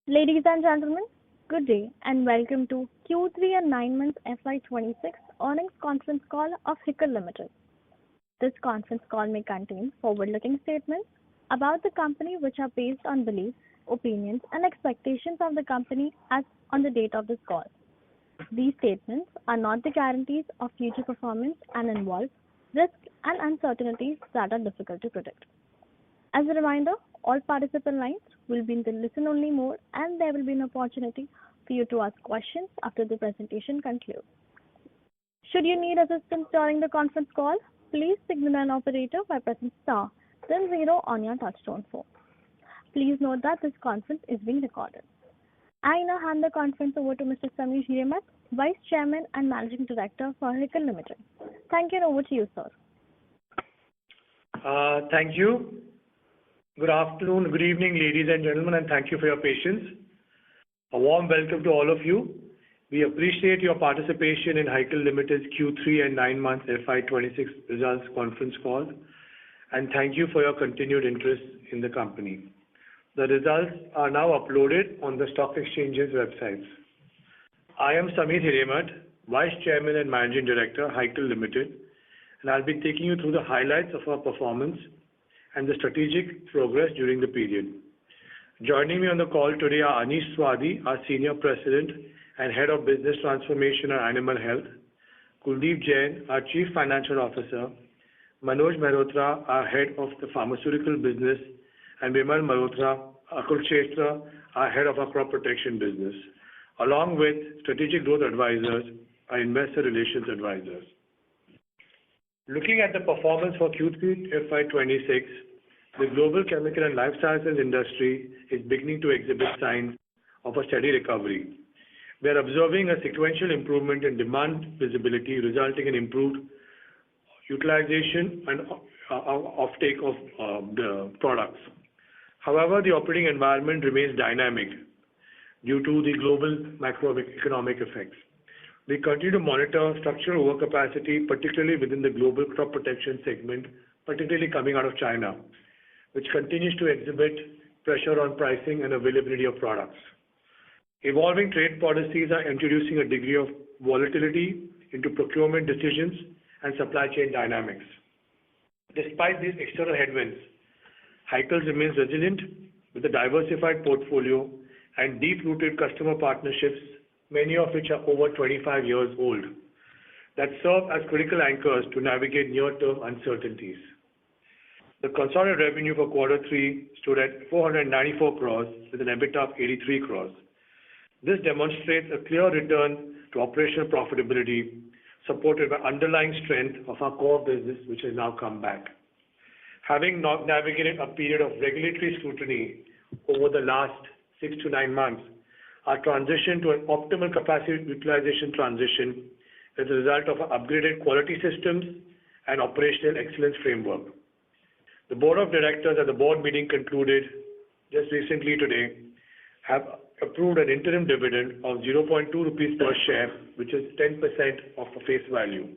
Ladies and gentlemen, good day and welcome to Q3 and 9 months FY2026 earnings conference call of Hikal Ltd. This conference call may contain forward-looking statements about the company which are based on beliefs, opinions, and expectations of the company as on the date of this call. These statements are not the guarantees of future performance and involve risks and uncertainties that are difficult to predict. As a reminder, all participant lines will be in the listen-only mode and there will be an opportunity for you to ask questions after the presentation concludes. Should you need assistance during the conference call, please signal an operator by pressing star, then 0 on your touchtone phone. Please note that this conference is being recorded. I now hand the conference over to Mr. Sameer Hiremat, Vice Chairman and Managing Director for Hikal Ltd. Thank you and over to you, sir. Thank you. Good afternoon, good evening, ladies and gentlemen, and thank you for your patience. A warm welcome to all of you. We appreciate your participation in Hikal Ltd's Q3 and 9 months FY26 results conference call, and thank you for your continued interest in the company. The results are now uploaded on the stock exchange's websites. I am Sameer Hiremat, Vice Chairman and Managing Director, Hikal Ltd, and I'll be taking you through the highlights of our performance and the strategic progress during the period. Joining me on the call today are Anish Swadi, our Senior President and Head of Business Transformation and Animal Health, Kuldeep Jain, our Chief Financial Officer, Manoj Mehrotra, our Head of the Pharmaceutical Business, and Vimal Kulshrestha, our Head of our Crop Protection Business, along with Strategic Growth Advisors, our Investor Relations Advisors. Looking at the performance for Q3 FY26, the global chemical and life sciences industry is beginning to exhibit signs of a steady recovery. We are observing a sequential improvement in demand visibility, resulting in improved utilization and offtake of the products. However, the operating environment remains dynamic due to the global macroeconomic effects. We continue to monitor structural overcapacity, particularly within the global crop protection segment, particularly coming out of China, which continues to exhibit pressure on pricing and availability of products. Evolving trade policies are introducing a degree of volatility into procurement decisions and supply chain dynamics. Despite these external headwinds, Hikal remains resilient with a diversified portfolio and deep-rooted customer partnerships, many of which are over 25 years old, that serve as critical anchors to navigate near-term uncertainties. The consolidated revenue for Q3 stood at 494 crores with an EBITDA of 83 crores. This demonstrates a clear return to operational profitability, supported by underlying strength of our core business, which has now come back. Having navigated a period of regulatory scrutiny over the last 6 to 9 months, our transition to an optimal capacity utilization transition is a result of upgraded quality systems and operational excellence framework. The Board of Directors at the board meeting concluded just recently today have approved an interim dividend of 0.2 rupees per share, which is 10% of the face value.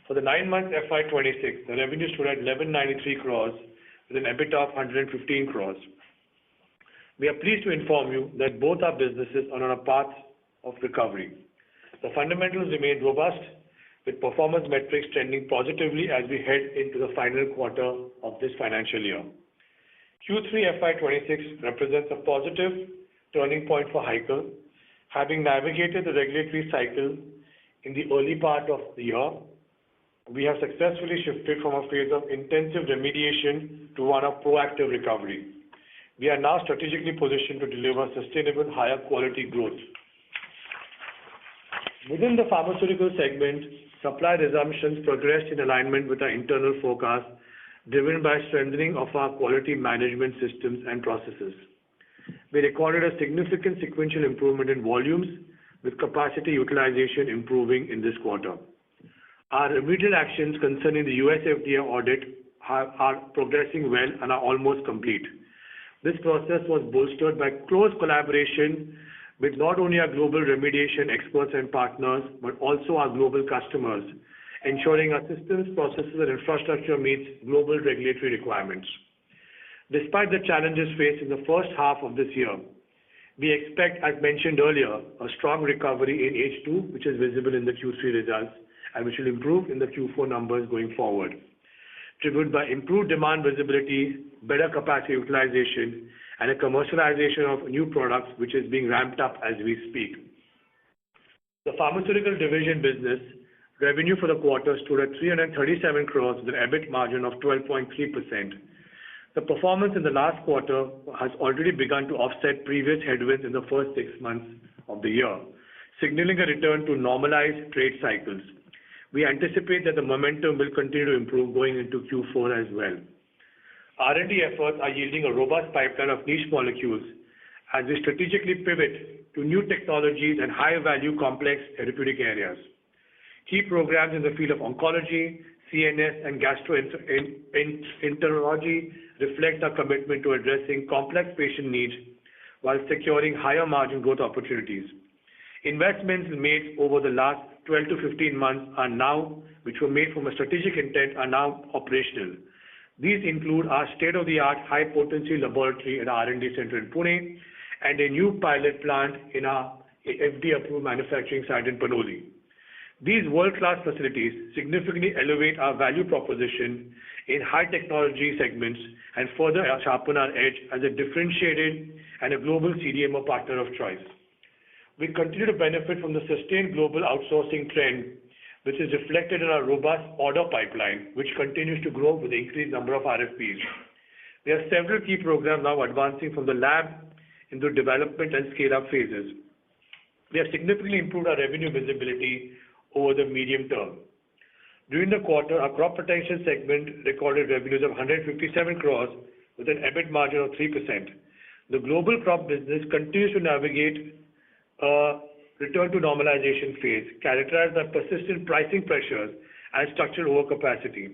For the 9 months FY26, the revenue stood at 1193 crores with an EBITDA of 115 crores. We are pleased to inform you that both our businesses are on a path of recovery. The fundamentals remain robust, with performance metrics trending positively as we head into the final quarter of this financial year. Q3 FY26 represents a positive turning point for Hikal. Having navigated the regulatory cycle in the early part of the year, we have successfully shifted from a phase of intensive remediation to one of proactive recovery. We are now strategically positioned to deliver sustainable, higher quality growth. Within the pharmaceutical segment, supply resumptions progressed in alignment with our internal forecast, driven by strengthening of our quality management systems and processes. We recorded a significant sequential improvement in volumes, with capacity utilization improving in this quarter. Our remedial actions concerning the US FDA audit are progressing well and are almost complete. This process was bolstered by close collaboration with not only our global remediation experts and partners, but also our global customers, ensuring our systems, processes, and infrastructure meets global regulatory requirements. Despite the challenges faced in the first half of this year, We expect, as mentioned earlier, a strong recovery in H2, which is visible in the Q3 results and which will improve in the Q4 numbers going forward, driven by improved demand visibility, better capacity utilization, and a commercialization of new products, which is being ramped up as we speak. The pharmaceutical division business revenue for the quarter stood at 337 crores with an EBIT margin of 12.3%. The performance in the last quarter has already begun to offset previous headwinds in the first 6 months of the year, signaling a return to normalized trade cycles. We anticipate that the momentum will continue to improve going into Q4 as well. R&D efforts are yielding a robust pipeline of niche molecules as we strategically pivot to new technologies and high-value complex therapeutic areas. Key programs in the field of oncology, CNS, and gastroenterology reflect our commitment to addressing complex patient needs while securing higher margin growth opportunities. Investments made over the last 12 to 15 months which were made from a strategic intent, are now operational. These include our state-of-the-art high-potency laboratory and R&D center in Pune and a new pilot plant in our FDA-approved manufacturing site in Panoli. These world-class facilities significantly elevate our value proposition in high-technology segments and further sharpen our edge as a differentiated and a global CDMO partner of choice. We continue to benefit from the sustained global outsourcing trend, which is reflected in our robust order pipeline, which continues to grow with the increased number of RFPs. There are several key programs now advancing from the lab into development and scale-up phases. We have significantly improved our revenue visibility over the medium term. During the quarter, our crop protection segment recorded revenues of 157 crores with an EBIT margin of 3%. The global crop business continues to navigate a return to normalization phase, characterized by persistent pricing pressures and structural overcapacity.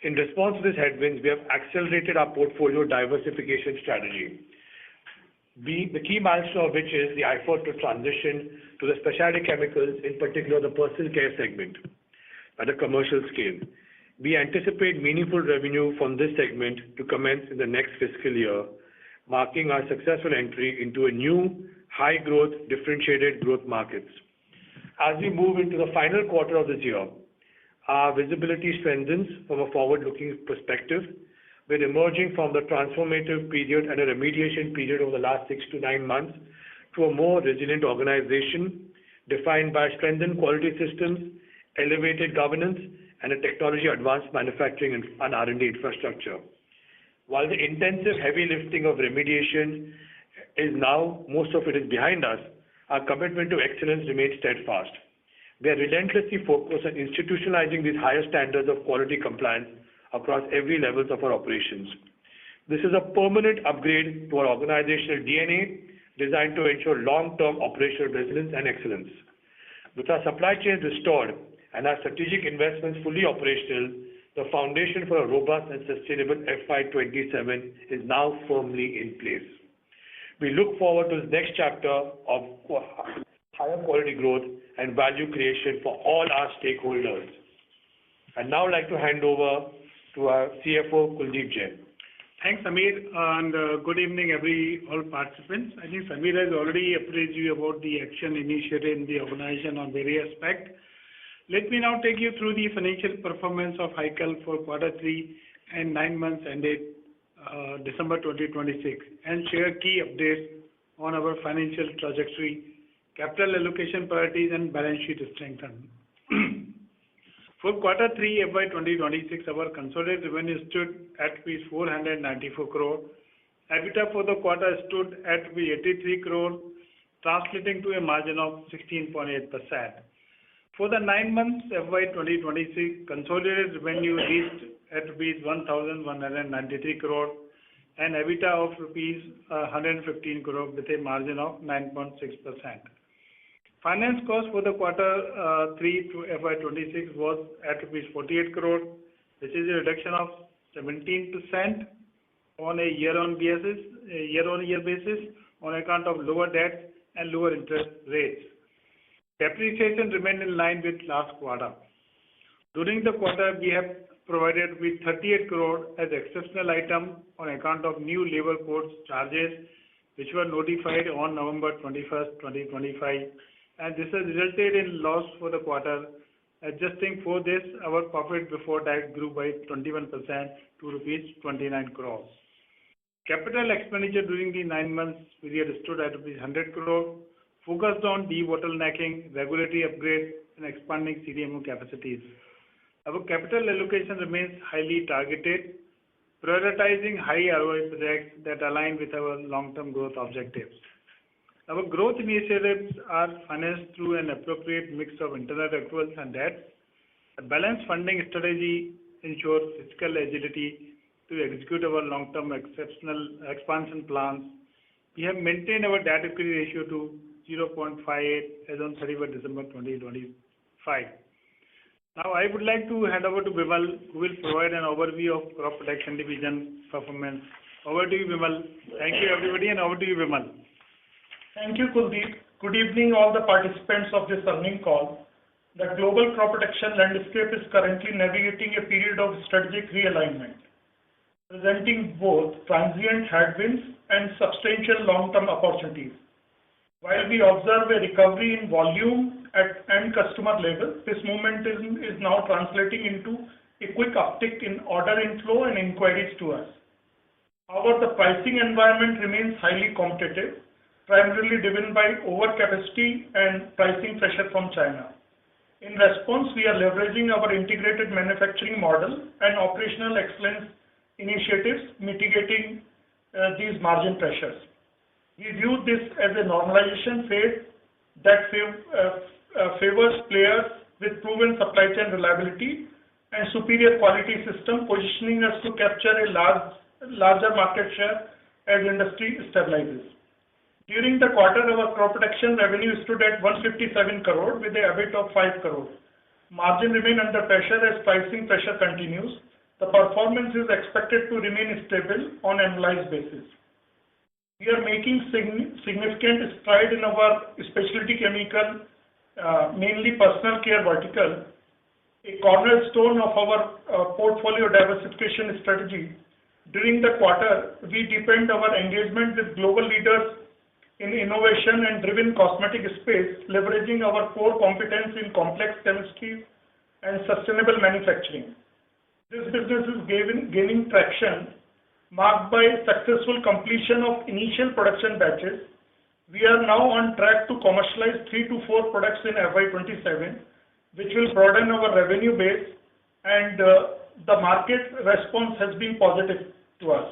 In response to these headwinds, we have accelerated our portfolio diversification strategy. The key milestone of which is the effort to transition to the specialty chemicals, in particular the personal care segment, at a commercial scale. We anticipate meaningful revenue from this segment to commence in the next fiscal year, marking our successful entry into a new high-growth, differentiated growth markets. As we move into the final quarter of this year, our visibility strengthens from a forward-looking perspective. We're emerging from the transformative period and a remediation period over the last 6 to 9 months to a more resilient organization defined by strengthened quality systems, elevated governance, and a technology-advanced manufacturing and R&D infrastructure. While the intensive heavy lifting of remediation is now, most of it is behind us, our commitment to excellence remains steadfast. We are relentlessly focused on institutionalizing these higher standards of quality compliance across every levels of our operations. This is a permanent upgrade to our organizational DNA designed to ensure long-term operational resilience and excellence. With our supply chains restored and our strategic investments fully operational, the foundation for a robust and sustainable FY27 is now firmly in place. We look forward to the next chapter of higher quality growth and value creation for all our stakeholders. I'd now like to hand over to our CFO, Kuldeep Jain. Thanks, Samir, and good evening, all participants. I think Samir has already appraised you about the action initiated in the organization on various aspects. Let me now take you through the financial performance of Hikal for Q3 and 9 months ended December 2026 and share key updates on our financial trajectory, capital allocation priorities, and balance sheet strength. For Q3 FY 2026, our consolidated revenue stood at 494 crore. EBITDA for the quarter stood at 83 crore, translating to a margin of 16.8%. For the 9 months FY 2026, consolidated revenue reached at rupees 1,193 crore and EBITDA of rupees 115 crore with a margin of 9.6%. Finance cost for the Q3 to FY 26 was at rupees 48 crore, which is a reduction of 17% on a year-on-year basis on account of lower debt and lower interest rates. Depreciation remained in line with last quarter. During the quarter, we have provided with 38 crore as exceptional item on account of new labor codes charges which were notified on November 21st, 2025, and this has resulted in loss for the quarter. Adjusting for this, our profit before tax grew by 21% to rupees 29 crore. Capital expenditure during the 9 months period stood at rupees 100 crore, focused on debottlenecking, regulatory upgrades, and expanding CDMO capacities. Our capital allocation remains highly targeted, prioritizing high ROI projects that align with our long-term growth objectives. Our growth initiatives are financed through an appropriate mix of internal accruals and debt. A balanced funding strategy ensures fiscal agility to execute our long-term exceptional expansion plans. We have maintained our debt equity ratio to 0.58 as on 31 December 2025. Now, I would like to hand over to Vimal, who will provide an overview of crop protection division performance. Over to you, Vimal. Thank you, everybody, and over to you, Vimal. Thank you, Kuldeep. Good evening, all the participants of this earnings call. The global crop protection landscape is currently navigating a period of strategic realignment, presenting both transient headwinds and substantial long-term opportunities. While we observe a recovery in volume at end customer level, this momentum is now translating into a quick uptick in order inflow and inquiries to us. However, the pricing environment remains highly competitive, primarily driven by overcapacity and pricing pressure from China. In response, we are leveraging our integrated manufacturing model and operational excellence initiatives mitigating these margin pressures. We view this as a normalization phase that favors players with proven supply chain reliability and superior quality system, positioning us to capture a larger market share as industry stabilizes. During the quarter, our crop protection revenue stood at 157 crore with a EBIT of 5 crore. Margin remain under pressure as pricing pressure continues. The performance is expected to remain stable on an annualized basis. We are making significant stride in our specialty chemical, mainly personal care vertical, a cornerstone of our portfolio diversification strategy. During the quarter, we deepened our engagement with global leaders in innovation and driven cosmetic space, leveraging our core competence in complex chemistry and sustainable manufacturing. This business is gaining traction, marked by successful completion of initial production batches. We are now on track to commercialize 3 to 4 products in FY27, which will broaden our revenue base, and the market response has been positive to us.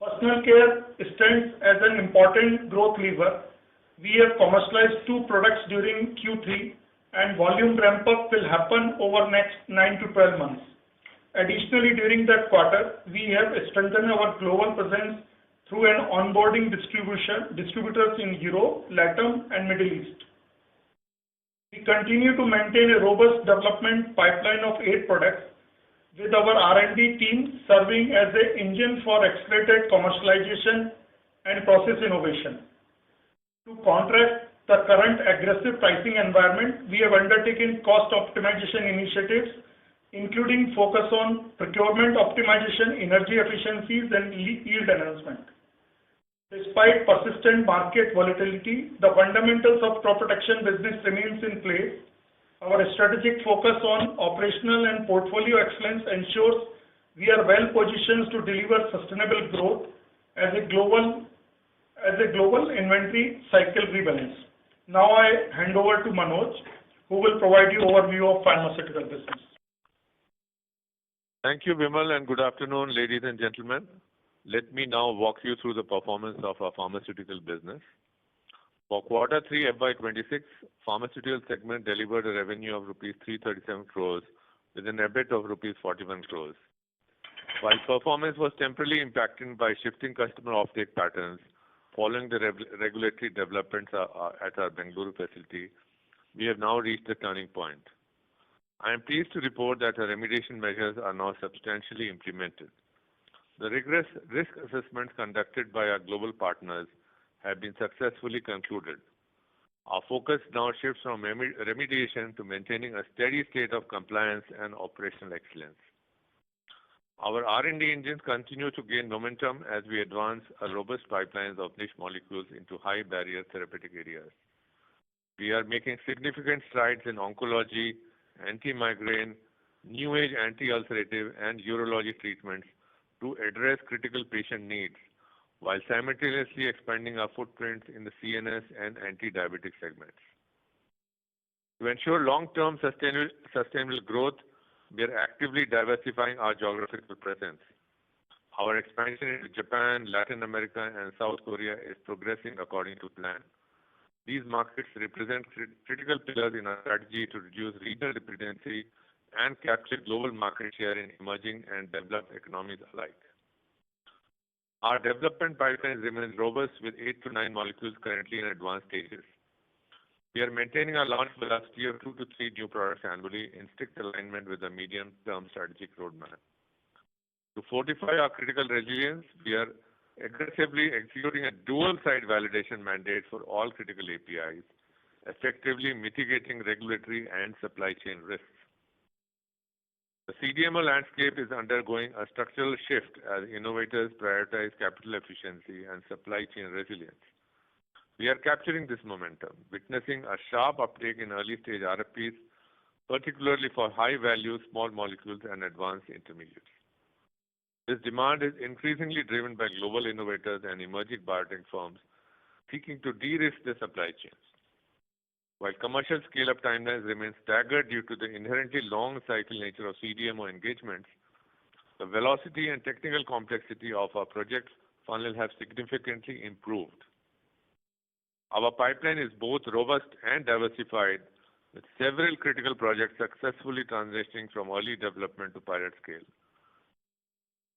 Personal care stands as an important growth lever. We have commercialized 2 products during Q3, and volume ramp-up will happen over next 9 to 12 months. Additionally, during that quarter, we have strengthened our global presence through an onboarding distributors in Europe, LATAM, and Middle East. We continue to maintain a robust development pipeline of 8 products, with our R&D team serving as an engine for accelerated commercialization and process innovation. To counteract the current aggressive pricing environment, we have undertaken cost optimization initiatives, including focus on procurement optimization, energy efficiencies, and yield enhancement. Despite persistent market volatility, the fundamentals of crop protection business remains in place. Our strategic focus on operational and portfolio excellence ensures we are well positioned to deliver sustainable growth as a global inventory cycle rebalance. Now I hand over to Manoj, who will provide you overview of pharmaceutical business. Thank you, Vimal, and good afternoon, ladies and gentlemen. Let me now walk you through the performance of our pharmaceutical business. For quarter 3 FY26, pharmaceutical segment delivered a revenue of rupees 337 crores with an EBIT of rupees 41 crores. While performance was temporarily impacted by shifting customer offtake patterns following the regulatory developments at our Bengaluru facility, we have now reached a turning point. I am pleased to report that our remediation measures are now substantially implemented. The rigorous risk assessments conducted by our global partners have been successfully concluded. Our focus now shifts from remediation to maintaining a steady state of compliance and operational excellence. Our R&D engines continue to gain momentum as we advance a robust pipelines of niche molecules into high-barrier therapeutic areas. We are making significant strides in oncology, anti-migraine, new-age anti-ulcerative, and urology treatments to address critical patient needs, while simultaneously expanding our footprints in the CNS and anti-diabetic segments. To ensure long-term sustainable growth, we are actively diversifying our geographical presence. Our expansion into Japan, Latin America, and South Korea is progressing according to plan. These markets represent critical pillars in our strategy to reduce regional dependency and capture global market share in emerging and developed economies alike. Our development pipeline remains robust with 8 to 9 molecules currently in advanced stages. We are maintaining our launch velocity of 2 to 3 new products annually in strict alignment with the medium-term strategic roadmap. To fortify our critical resilience, we are aggressively executing a dual-side validation mandate for all critical APIs, effectively mitigating regulatory and supply chain risks. The CDMO landscape is undergoing a structural shift as innovators prioritize capital efficiency and supply chain resilience. We are capturing this momentum, witnessing a sharp uptake in early-stage RFPs, particularly for high-value small molecules and advanced intermediates. This demand is increasingly driven by global innovators and emerging biotech firms seeking to de-risk their supply chains. While commercial scale-up timelines remain staggered due to the inherently long cycle nature of CDMO engagements, the velocity and technical complexity of our project funnel have significantly improved. Our pipeline is both robust and diversified, with several critical projects successfully transitioning from early development to pilot scale.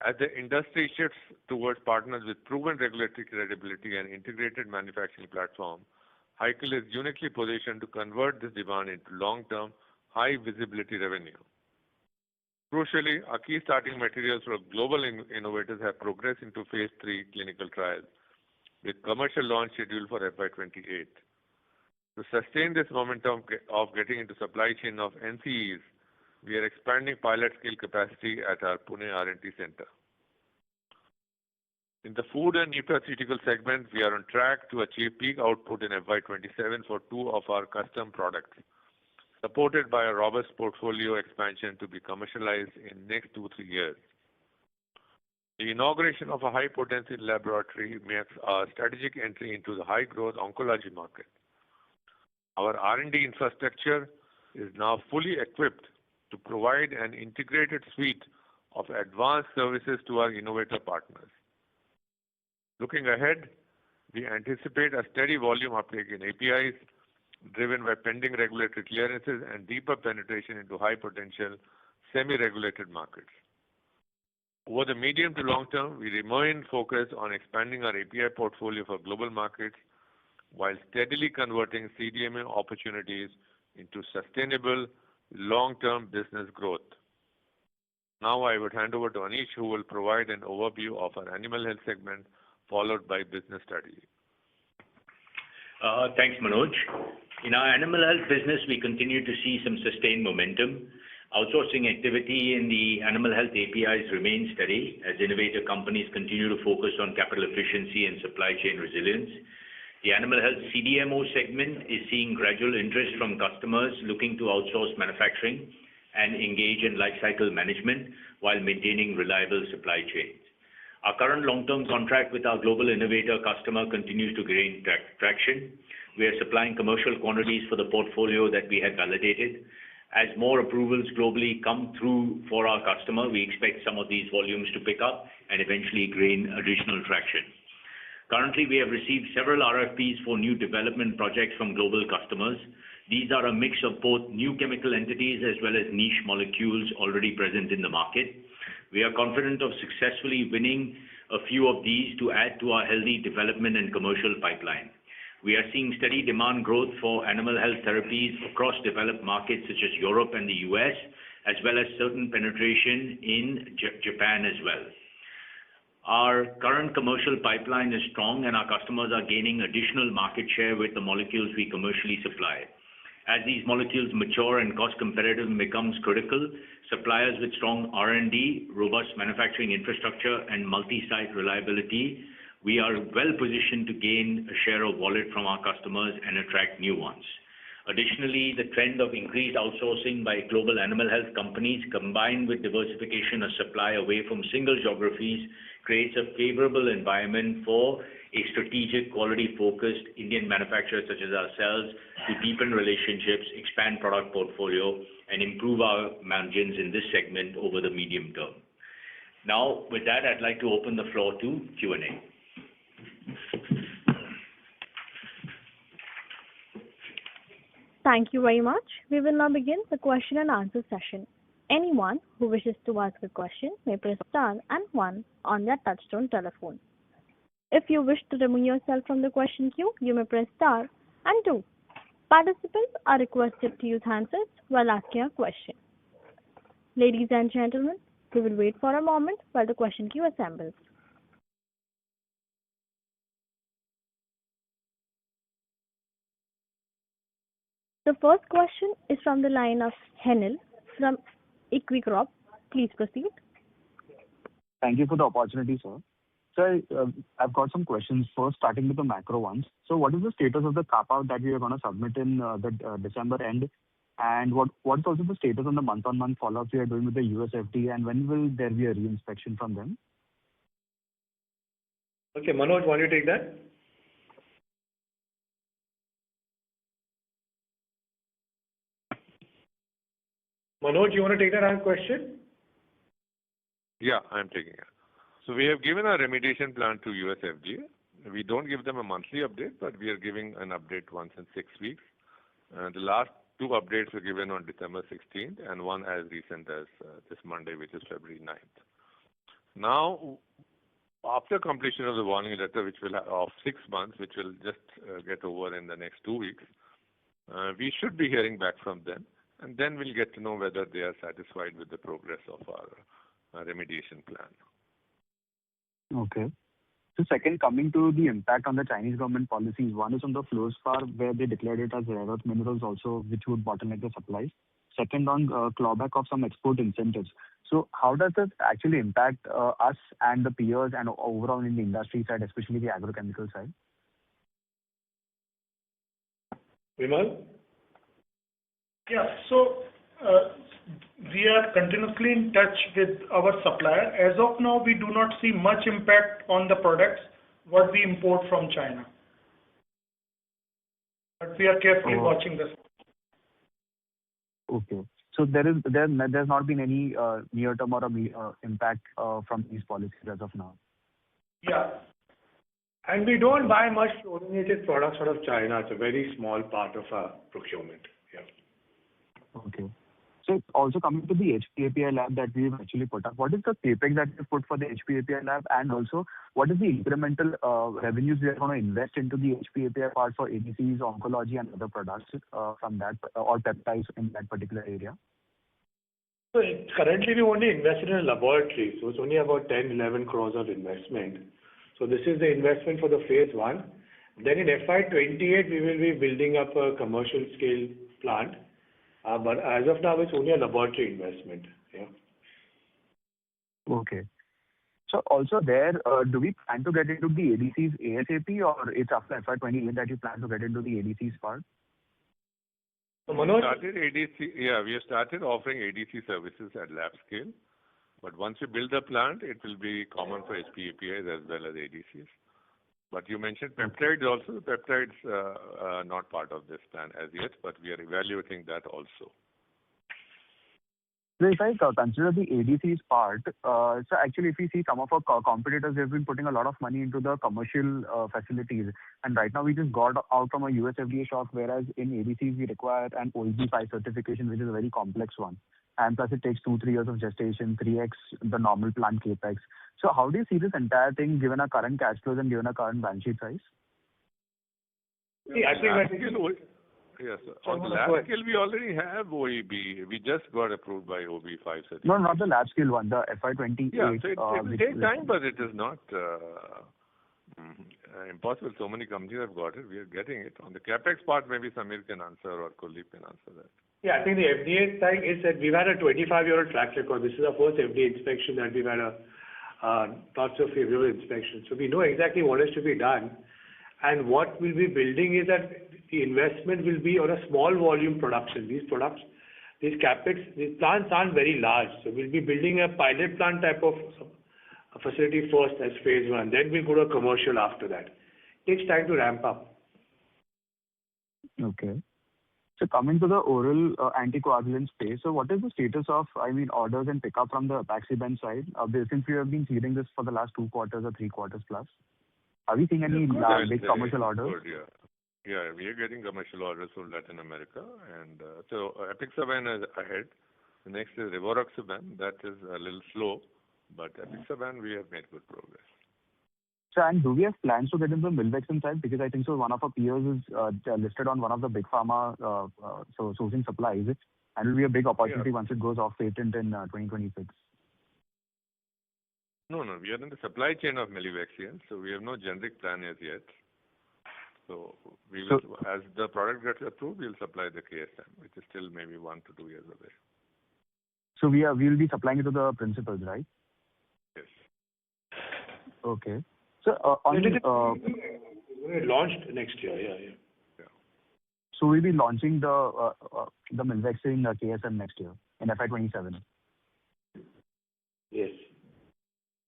As the industry shifts towards partners with proven regulatory credibility and integrated manufacturing platform, Hikal is uniquely positioned to convert this demand into long-term, high-visibility revenue. Crucially, our key starting materials for global innovators have progressed into phase 3 clinical trials, with commercial launch scheduled for FY28. To sustain this momentum of getting into supply chain of NCEs, we are expanding pilot scale capacity at our Pune R&D center. In the food and nutraceutical segment, we are on track to achieve peak output in FY27 for 2 of our custom products, supported by a robust portfolio expansion to be commercialized in next 2-3 years. The inauguration of a high-potency laboratory makes our strategic entry into the high-growth oncology market. Our R&D infrastructure is now fully equipped to provide an integrated suite of advanced services to our innovator partners. Looking ahead, we anticipate a steady volume uptake in APIs, driven by pending regulatory clearances and deeper penetration into high-potential, semi-regulated markets. Over the medium to long term, we remain focused on expanding our API portfolio for global markets while steadily converting CDMO opportunities into sustainable, long-term business growth. Now I would hand over to Anish, who will provide an overview of our animal health segment, followed by business strategy. Thanks, Manoj. In our animal health business, we continue to see some sustained momentum. Outsourcing activity in the animal health APIs remains steady as innovator companies continue to focus on capital efficiency and supply chain resilience. The animal health CDMO segment is seeing gradual interest from customers looking to outsource manufacturing and engage in life cycle management while maintaining reliable supply chains. Our current long-term contract with our global innovator customer continues to gain traction. We are supplying commercial quantities for the portfolio that we had validated. As more approvals globally come through for our customer, we expect some of these volumes to pick up and eventually gain additional traction. Currently, we have received several RFPs for new development projects from global customers. These are a mix of both new chemical entities as well as niche molecules already present in the market. We are confident of successfully winning a few of these to add to our healthy development and commercial pipeline. We are seeing steady demand growth for animal health therapies across developed markets such as Europe and the US, as well as certain penetration in Japan as well. Our current commercial pipeline is strong and our customers are gaining additional market share with the molecules we commercially supply. As these molecules mature and cost competitive becomes critical, suppliers with strong R&D, robust manufacturing infrastructure, and multi-site reliability, we are well positioned to gain a share of wallet from our customers and attract new ones. Additionally, the trend of increased outsourcing by global animal health companies, combined with diversification of supply away from single geographies, creates a favorable environment for a strategic, quality-focused Indian manufacturer such as ourselves to deepen relationships, expand product portfolio, and improve our margins in this segment over the medium term. Now, with that, I'd like to open the floor to Q&A. Thank you very much. We will now begin the question and answer session. Anyone who wishes to ask a question may press star and 1 on their touchtone telephone. If you wish to remove yourself from the question queue, you may press star and 2. Participants are requested to use handsets while asking a question. Ladies and gentlemen, we will wait for a moment while the question queue assembles. The first question is from the line of Henil from Equicorp. Please proceed. Thank you for the opportunity, sir. Sir, I've got some questions. First, starting with the macro ones. So what is the status of the carve-out that we are going to submit in the December end? And what's also the status on the month-on-month follow-ups we are doing with the US FDA, and when will there be a re-inspection from them? Okay, Manoj, want you to take that? Manoj, you want to take that question? Yeah, I'm taking it. So we have given a remediation plan to US FDA. We don't give them a monthly update, but we are giving an update once in 6 weeks. The last 2 updates were given on December 16th and one as recent as this Monday, which is February 9th. Now, after completion of the warning letter, which will of 6 months, which will just get over in the next 2 weeks, we should be hearing back from them, and then we'll get to know whether they are satisfied with the progress of our remediation plan. Okay. So second, coming to the impact on the Chinese government policies, one is on the fluorspar, where they declared it as rare earth minerals also, which would bottleneck the supplies. Second, on clawback of some export incentives. So how does this actually impact us and the peers and overall in the industry side, especially the agrochemical side? Vimal? Yeah, so we are continuously in touch with our supplier. As of now, we do not see much impact on the products what we import from China. But we are carefully watching this. Okay. So there's not been any near-term or impact from these policies as of now? Yeah. And we don't buy much fluorinated products out of China. It's a very small part of our procurement. Yeah. Okay. So also coming to the HPAPI lab that we've actually put up, what is the capex that we put for the HPAPI lab, and also what is the incremental revenues we are going to invest into the HPAPI part for ADCs, oncology, and other products from that, or peptides in that particular area? So currently we only invested in a laboratory, so it's only about 10-11 crores of investment. So this is the investment for the phase 1. Then in FY28 we will be building up a commercial scale plant. But as of now, it's only a laboratory investment. Yeah. Okay. So also there, do we plan to get into the ADCs ASAP, or it's after FY28 that you plan to get into the ADCs part? So Manoj? We have started offering ADC services at lab scale. But once you build the plant, it will be common for HPAPIs as well as ADCs. But you mentioned peptides also. Peptides are not part of this plan as yet, but we are evaluating that also. So if I consider the ADCs part, so actually if we see some of our competitors, they've been putting a lot of money into the commercial facilities. And right now we just got out from a US FDA shock, whereas in ADCs we require an OEB5 certification, which is a very complex one. And plus it takes 2-3 years of gestation, 3x the normal plant capex. So how do you see this entire thing given our current cash flows and given our current balance sheet size? I think yes, on the lab scale we already have OEB. We just got approved by OB5 certification. No, not the lab scale one, the FY28. Yeah, so it will take time, but it is not Impossible. So many companies have got it. We are getting it. On the capex part, maybe Samir can answer or Kuldeep can answer that. Yeah, I think the FDA side is that we've had a 25-year-old track record. This is our first FDA inspection that we've had lots of favorable inspections. So we know exactly what is to be done. And what we'll be building is that the investment will be on a small volume production. These capex, these plants aren't very large. So we'll be building a pilot plant type of a facility first as phase one. Then we'll go to a commercial after that. It takes time to ramp up. Okay. So coming to the oral anticoagulant space, so what is the status of, orders and pickup from the apixaban side? Since we have been seeding this for the last 2 quarters or 3 quarters plus, are we seeing any big commercial orders? Good, yeah, we are getting commercial orders from Latin America, and so apixaban is ahead. The next is rivaroxaban. That is a little slow, but apixaban we have made good progress. So, and do we have plans to get into the milvexian side? Because I think so one of our peers is listed on one of the big pharma sourcing supplies, and it will be a big opportunity once it goes off patent in 2026. No, we are in the supply chain of milvexian, so we have no generic plan as yet. So we will, as the product gets approved, we'll supply the KSM, which is still maybe 1 to 2 years away. So we'll be supplying it to the principals, right? Yes. Okay. So launched next year, yeah. So we'll be launching the milvexian KSM next year in FY27. Yes.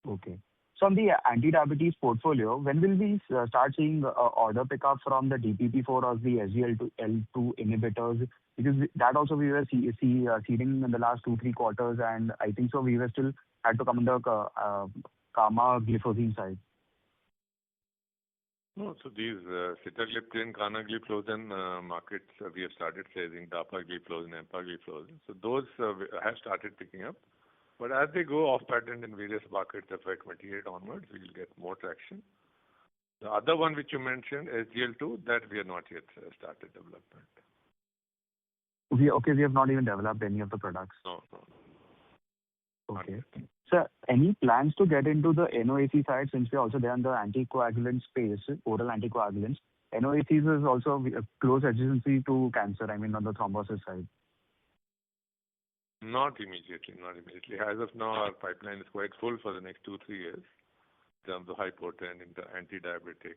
Okay. So on the anti-diabetes portfolio, when will we start seeing order pickup from the DPP-4 or the SGLT2 inhibitors? Because that also we were seeding in the last 2-3 quarters, and I think so we were still had to come on the camagliflozin side. No, so these sitagliptin, canagliflozin markets we have started selling, dapagliflozin, empagliflozin. So those have started picking up. But as they go off patent in various markets, FY28 onwards, we will get more traction. The other one which you mentioned, SGL2, that we have not yet started development. We have not even developed any of the products. No. Okay. So any plans to get into the NOAC side, since we're also there in the anticoagulant space, oral anticoagulants? NOACs is also a close adjacency to cancer, on the thrombosis side. Not immediately. As of now, our pipeline is quite full for the next 2-3 years in terms of high potent, anti-diabetic.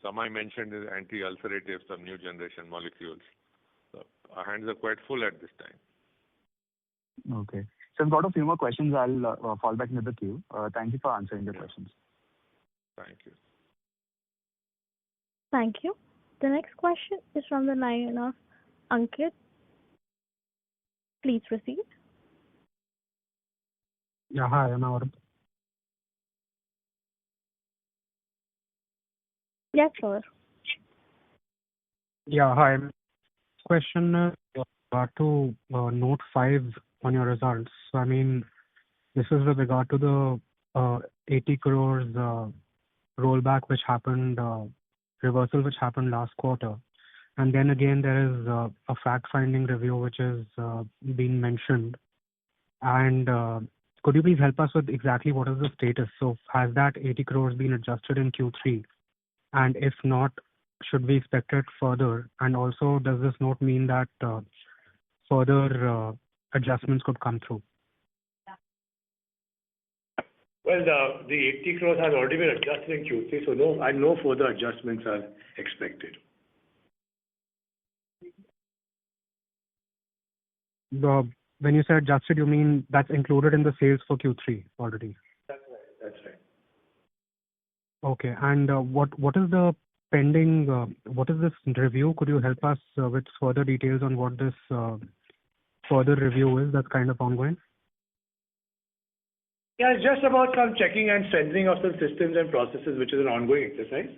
Some I mentioned is anti-ulcerative, some new generation molecules. So our hands are quite full at this time. Okay. So I've got a few more questions. I'll fall back into the queue. Thank you for answering the questions. Thank you. Thank you. The next question is from the line of Ankit. Please proceed. Yeah, hi, am I audible? Yes, sir. Yeah, hi. Question to note 5 on your results. So, this is with regard to the 80 crores rollback which happened, reversal which happened last quarter. And then again, there is a fact-finding review which is being mentioned. And could you please help us with exactly what is the status? So has that 80 crores been adjusted in Q3? And if not, should we expect it further? And also, does this note mean that further adjustments could come through? Well, the 80 crores has already been adjusted in Q3, so no further adjustments are expected. When you say adjusted, you mean that's included in the sales for Q3 already? That's right. Okay. And what is the pending, what is this review? Could you help us with further details on what this further review is that's kind of ongoing? Yeah, it's just about some checking and strengthening of some systems and processes, which is an ongoing exercise.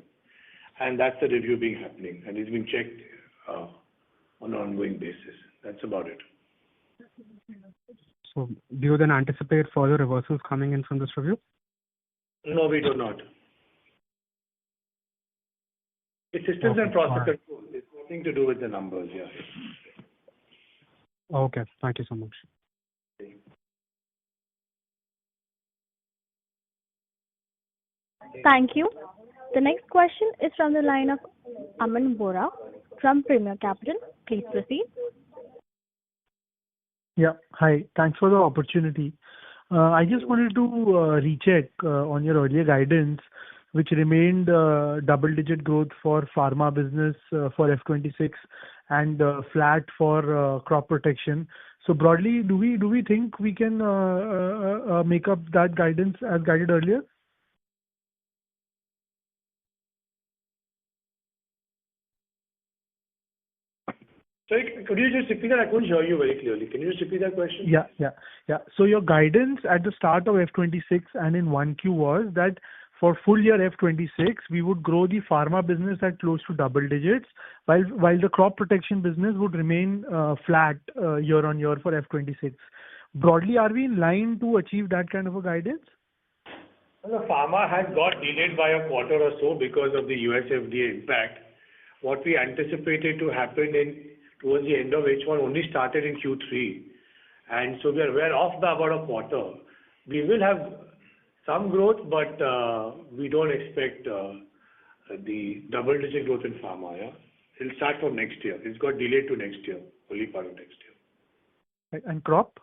And that's the review happening. And it's being checked on an ongoing basis. That's about it. So do you then anticipate further reversals coming in from this review? No, we do not. It's systems and process control. It's nothing to do with the numbers, yeah. Okay, thank you so much. Thank you. The next question is from the line of Aman Bora from Premier Capital. Please proceed. Yeah. Hi. Thanks for the opportunity. I just wanted to recheck on your earlier guidance, which remained double-digit growth for pharma business for F26 and flat for crop protection. So broadly, do we think we can make up that guidance as guided earlier? Sorry, could you just repeat that? I couldn't hear you very clearly. Can you just repeat that question? Yeah. So your guidance at the start of F26 and in 1Q was that for full year F26, we would grow the pharma business at close to double digits, while the crop protection business would remain flat year on year for F26. Broadly, are we in line to achieve that kind of a guidance? Well, the pharma has got delayed by a quarter or so because of the US FDA impact. What we anticipated to happen towards the end of H1 only started in Q3. And so we're off by about a quarter. We will have some growth, but we don't expect the double-digit growth in pharma. Yeah, it'll start from next year. It's got delayed to next year, early part of next year. Right. And crop?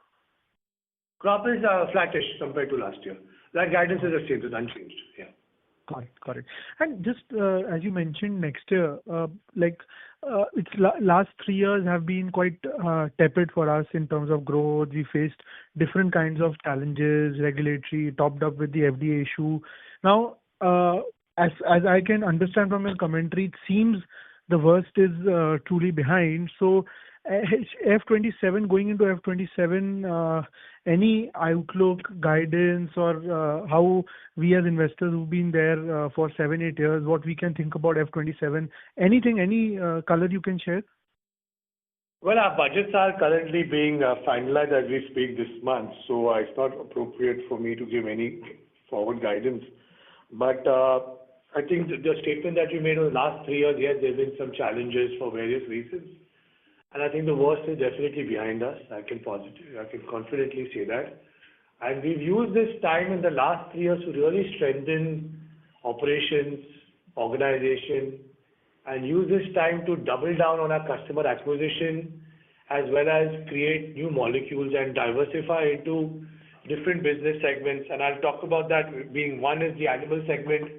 Crop is flattish compared to last year. That guidance is the same, it's unchanged. Yeah. Got it. And just as you mentioned, next year, it's last 3 years have been quite tepid for us in terms of growth. We faced different kinds of challenges, regulatory, topped up with the FDA issue. Now, as I can understand from your commentary, it seems the worst is truly behind. So, F27 going into F27, any outlook, guidance, or how we as investors who've been there for 7-8 years, what we can think about F27? Anything, any color you can share? Well, our budgets are currently being finalized as we speak this month, so it's not appropriate for me to give any forward guidance. But I think the statement that you made over the last 3 years, yes, there have been some challenges for various reasons. And I think the worst is definitely behind us. I can confidently say that. And we've used this time in the last 3 years to really strengthen operations, organization, and use this time to double down on our customer acquisition, as well as create new molecules and diversify into different business segments. And I'll talk about that being one is the animal segment,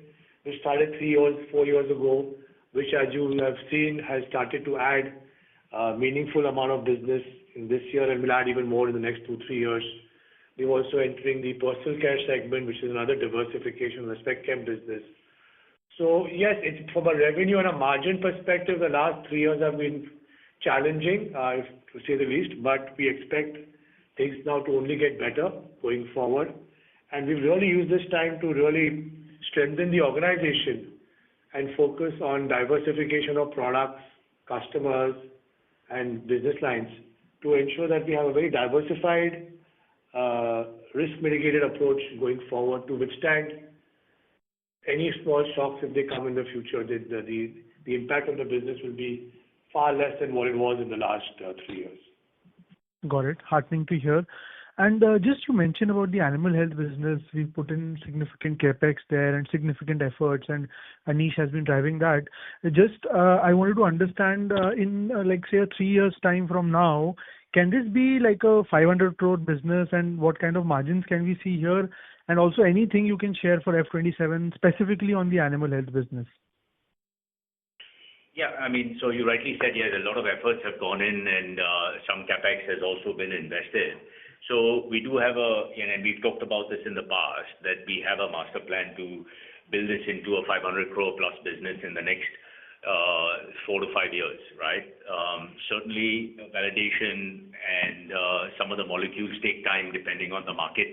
which started 4 years ago, which, as you have seen, has started to add meaningful amount of business in this year and will add even more in the next 2-3 years. We're also entering the personal care segment, which is another diversification of the spec chem business. So yes, it's from a revenue and a margin perspective, the last 3 years have been challenging, to say the least, but we expect things now to only get better going forward. And we've really used this time to really strengthen the organization and focus on diversification of products, customers, and business lines to ensure that we have a very diversified, risk-mitigated approach going forward to withstand any small shocks if they come in the future. The impact on the business will be far less than what it was in the last 3 years. Got it. Heartening to hear. And just you mentioned about the animal health business, we've put in significant capex there and significant efforts, and Anish has been driving that. Just I wanted to understand in like say a 3 years time from now, can this be like a 500 crore business, and what kind of margins can we see here? And also anything you can share for F27 specifically on the animal health business? Yeah, I mean, so you rightly said, yes, a lot of efforts have gone in and some capex has also been invested. So we do have and we've talked about this in the past, that we have a master plan to build this into a 500 crore plus business in the next 4 to 5 years, right? Certainly validation and some of the molecules take time depending on the market.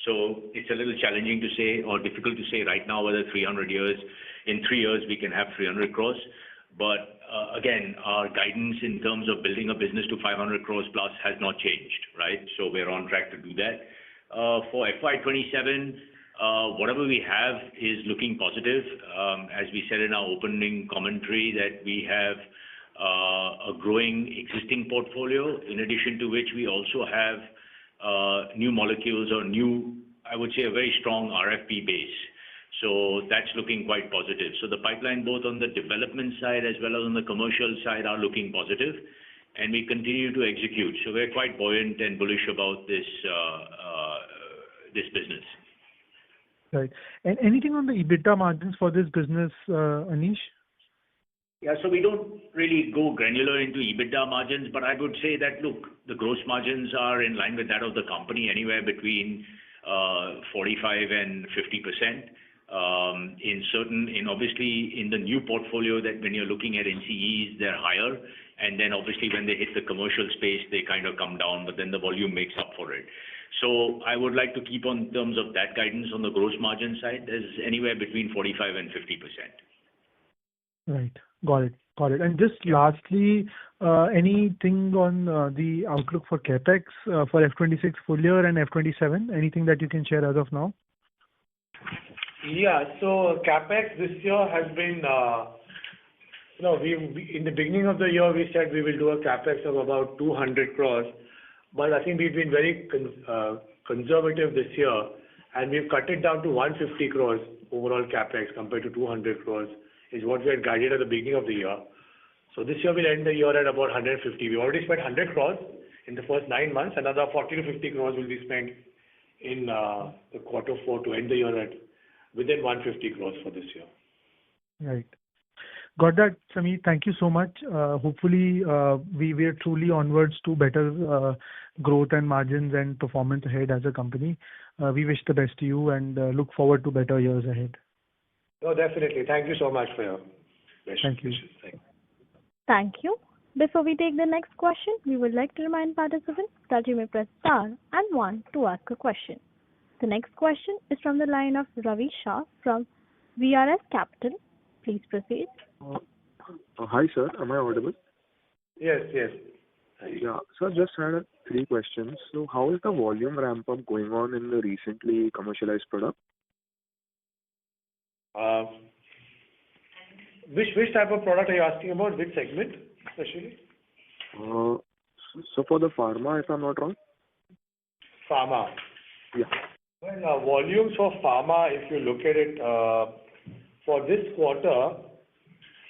So it's a little challenging to say or difficult to say right now whether 300 years, in 3 years we can have 300 crores. But again, our guidance in terms of building a business to 500 crores plus has not changed, right? So we're on track to do that. For FY27, whatever we have is looking positive. As we said in our opening commentary, that we have a growing existing portfolio, in addition to which we also have new molecules or new, I would say, a very strong RFP base. So that's looking quite positive. So the pipeline, both on the development side as well as on the commercial side, are looking positive, and we continue to execute. So we're quite buoyant and bullish about this business. Right. And anything on the EBITDA margins for this business, Anish? Yeah, so we don't really go granular into EBITDA margins, but I would say that, look, the gross margins are in line with that of the company, anywhere between 45 and 50%. Obviously in the new portfolio, that when you're looking at NCEs, they're higher, and then obviously when they hit the commercial space, they kind of come down, but then the volume makes up for it. So I would like to keep on terms of that guidance on the gross margin side. There's anywhere between 45 and 50%. Right. Got it. Got it. And just lastly, anything on the outlook for CapEx for F26 full year and F27? Anything that you can share as of now? Yeah. So CapEx this year has been, we in the beginning of the year, we said we will do a CapEx of about 200 crores, but I think we've been very conservative this year, and we've cut it down to 150 crores overall CapEx compared to 200 crores is what we had guided at the beginning of the year. So this year we'll end the year at about 150. We already spent 100 crores in the first 9 months. Another 40 to 50 crores will be spent in the quarter 4 to end the year at within 150 crores for this year. Right. Got that, Sameer. Thank you so much. Hopefully, we are truly onwards to better growth and margins and performance ahead as a company. We wish the best to you and look forward to better years ahead. No, definitely. Thank you so much for your wishes. Thank you. Thank you. Before we take the next question, we would like to remind participants that you may press star and 1 to ask a question. The next question is from the line of Ravi Shah from VRS Capital. Please proceed. Hi, sir. Am I audible? Yes, yes. Yeah. So I just had 3 questions. So how is the volume ramp up going on in the recently commercialized product? Which type of product are you asking about? Which segment, especially? So for the pharma, if I'm not wrong? Pharma. Yeah. Well, volumes for pharma, if you look at it, for this quarter,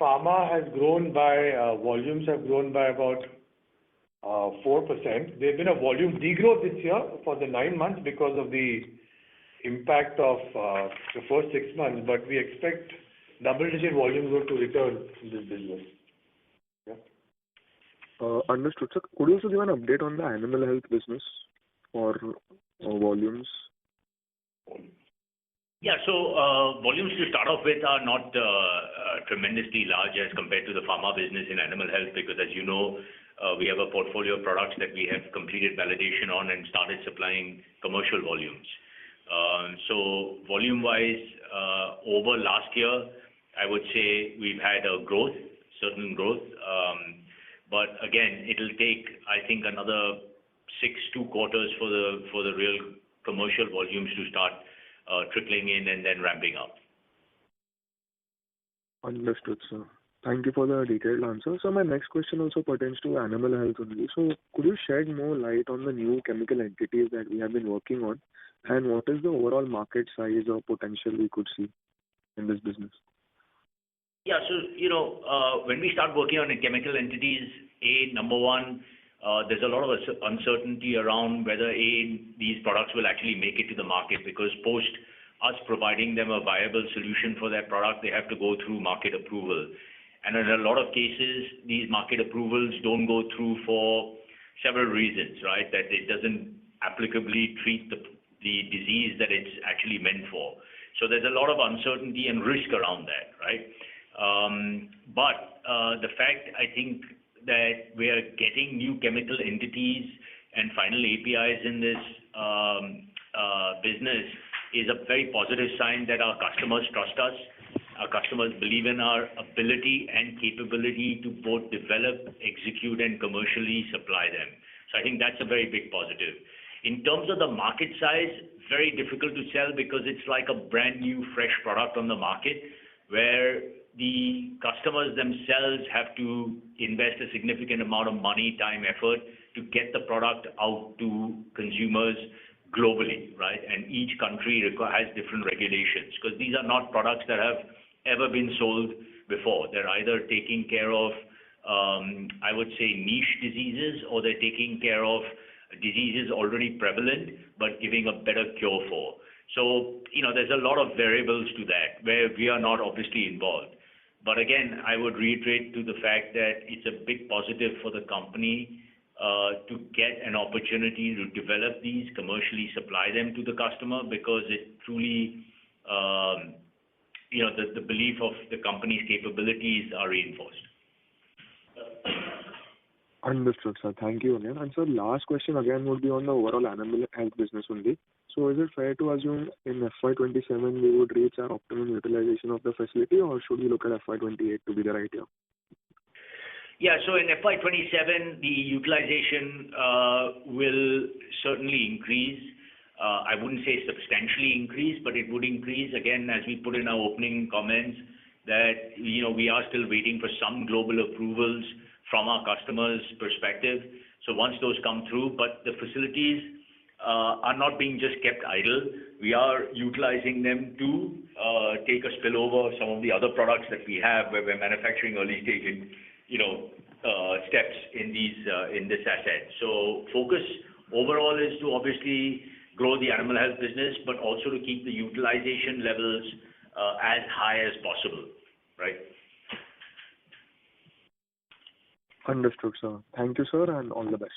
pharma has grown by, volumes have grown by about 4%. There's been a volume degrowth this year for the 9 months because of the impact of the first 6 months, but we expect double-digit volume growth to return in this business. Yeah. Understood, sir. Could you also give an update on the animal health business or volumes? Yeah, so volumes to start off with are not tremendously large as compared to the pharma business in animal health, because as you know, we have a portfolio of products that we have completed validation on and started supplying commercial volumes. So volume-wise, over last year, I would say we've had a growth, certain growth, but again, it'll take, I think, another 2 quarters for the real commercial volumes to start trickling in and then ramping up. Understood, sir. Thank you for the detailed answer. So my next question also pertains to animal health only. So could you shed more light on the new chemical entities that we have been working on, and what is the overall market size or potential we could see in this business? Yeah, so, when we start working on the chemical entities, number one, there's a lot of uncertainty around whether these products will actually make it to the market, because post us providing them a viable solution for their product, they have to go through market approval. And in a lot of cases, these market approvals don't go through for several reasons, right? That it doesn't applicably treat the disease that it's actually meant for. So there's a lot of uncertainty and risk around that, right? But the fact, I think, that we are getting new chemical entities and final APIs in this business is a very positive sign that our customers trust us. Our customers believe in our ability and capability to both develop, execute, and commercially supply them. So I think that's a very big positive. In terms of the market size, very difficult to tell, because it's like a brand new, fresh product on the market, where the customers themselves have to invest a significant amount of money, time, effort to get the product out to consumers, globally, right? And each country has different regulations, because these are not products that have ever been sold before. They're either taking care of, I would say, niche diseases, or they're taking care of diseases already prevalent, but giving a better cure for. So, there's a lot of variables to that where we are not obviously involved. But again, I would reiterate to the fact that it's a big positive for the company to get an opportunity to develop these, commercially supply them to the customer, because it truly, the belief of the company's capabilities are reinforced. Understood, sir. Thank you again. And sir, last question again would be on the overall animal health business only. So is it fair to assume in FY27 we would reach our optimum utilization of the facility, or should we look at FY28 to be the right year? Yeah, so in FY27, the utilization will certainly increase. I wouldn't say substantially increase, but it would increase. Again, as we put in our opening comments, that we are still waiting for some global approvals from our customers' perspective. So once those come through, but the facilities are not being just kept idle. We are utilizing them to take a spillover of some of the other products that we have, where we're manufacturing early stage in steps in this asset. So focus overall is to obviously grow the animal health business, but also to keep the utilization levels as high as possible, right? Understood, sir. Thank you, sir, and all the best.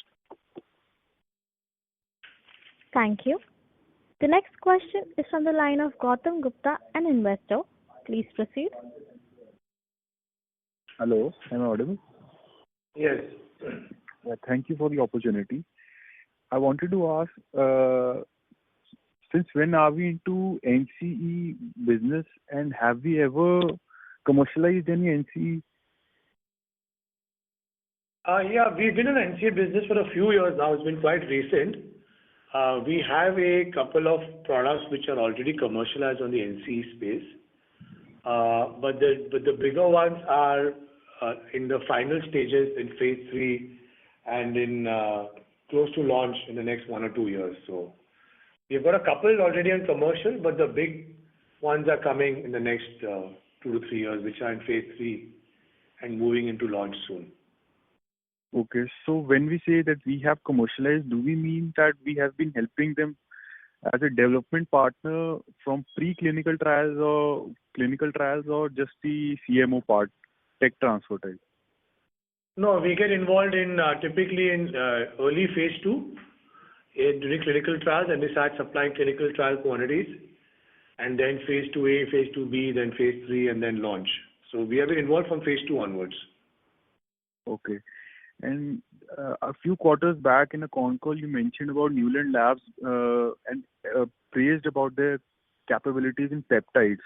Thank you. The next question is from the line of Gautam Gupta, an investor. Please proceed. Hello, am I audible? Yes. Thank you for the opportunity. I wanted to ask, since when are we into NCE business, and have we ever commercialized any NCE? Yeah, we've been in the NCE business for a few years now. It's been quite recent. We have a couple of products which are already commercialized on the NCE space. But the bigger ones are in the final stages in phase 3 and in close to launch in the next 1 or 2 years. So we've got a couple already on commercial, but the big ones are coming in the next 2 to 3 years, which are in phase 3 and moving into launch soon. Okay, so when we say that we have commercialized, do we mean that we have been helping them as a development partner from preclinical trials or clinical trials, or just the CMO part, tech transfer type? No, we get involved in typically in early phase 2 during clinical trials, and we start supplying clinical trial quantities, and then phase 2A, phase 2B, then phase 3, and then launch. So we have been involved from phase 2 onwards. Okay. And a few quarters back in a con call, you mentioned about Newland Labs and praised about their capabilities in peptides.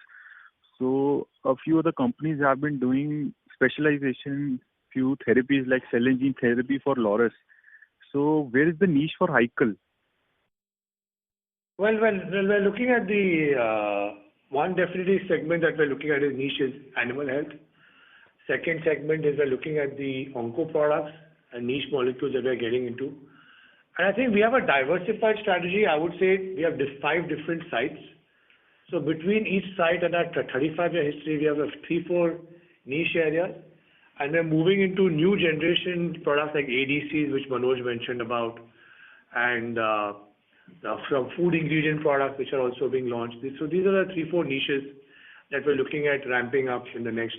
So a few other companies have been doing specialization, few therapies like cell and gene therapy for Loris. So where is the niche for Hikal? Well, we're looking at the one definitely segment that we're looking at is niche is animal health. Second segment is we're looking at the onco products and niche molecules that we're getting into. And I think we have a diversified strategy. I would say we have 5 different sites. So between each site and our 35-year history, we have 3-4 niche areas. And we're moving into new generation products like ADCs, which Manoj mentioned about, and from food ingredient products, which are also being launched. So these are the 3-4 niches that we're looking at ramping up in the next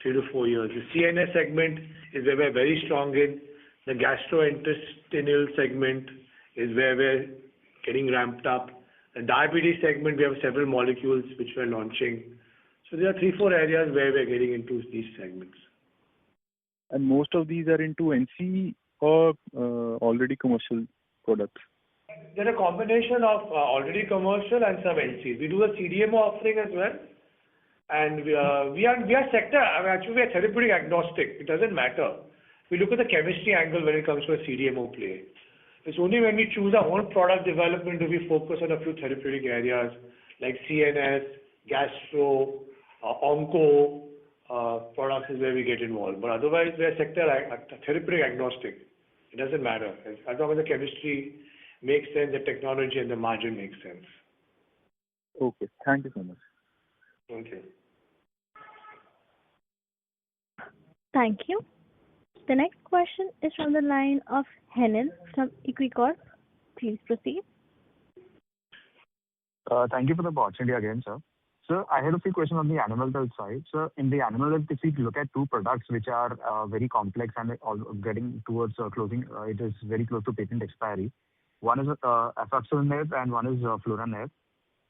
3 to 4 years. The CNS segment is where we're very strong in. The gastrointestinal segment is where we're getting ramped up. The diabetes segment, we have several molecules which we're launching. So there are 3-4 areas where we're getting into these segments. And most of these are into NCE or already commercial products? They're a combination of already commercial and some NCEs. We do a CDMO offering as well. And we are sector, actually we are therapeutic agnostic. It doesn't matter. We look at the chemistry angle when it comes to a CDMO play. It's only when we choose our own product development do we focus on a few therapeutic areas like CNS, gastro, onco products is where we get involved. But otherwise we are sector therapeutic agnostic. It doesn't matter. As long as the chemistry makes sense, the technology and the margin makes sense. Okay. Thank you so much. Okay. Thank you. The next question is from the line of Henil from Equicorp. Please proceed. Thank you for the opportunity again, sir. Sir, I had a few questions on the animal health side. So in the animal health, if we look at two products which are very complex and all getting towards closing, it is very close to patent expiry. One is AlphaStreet and one is Fluoranair.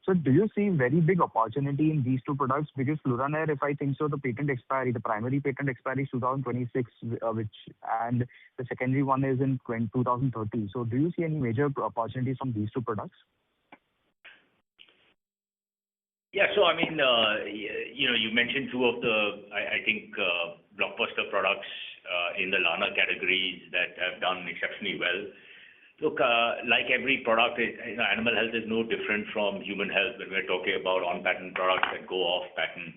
So do you see very big opportunity in these two products? Because Fluoranair, if I think so, the patent expiry, the primary patent expiry is 2026, and the secondary one is in 2030. So do you see any major opportunities from these two products? Yeah. So, I mean, you mentioned two of the, I think, blockbuster products in the Lana categories that have done exceptionally well. Look, like every product, animal health is no different from human health. When we're talking about on-patent products that go off patent,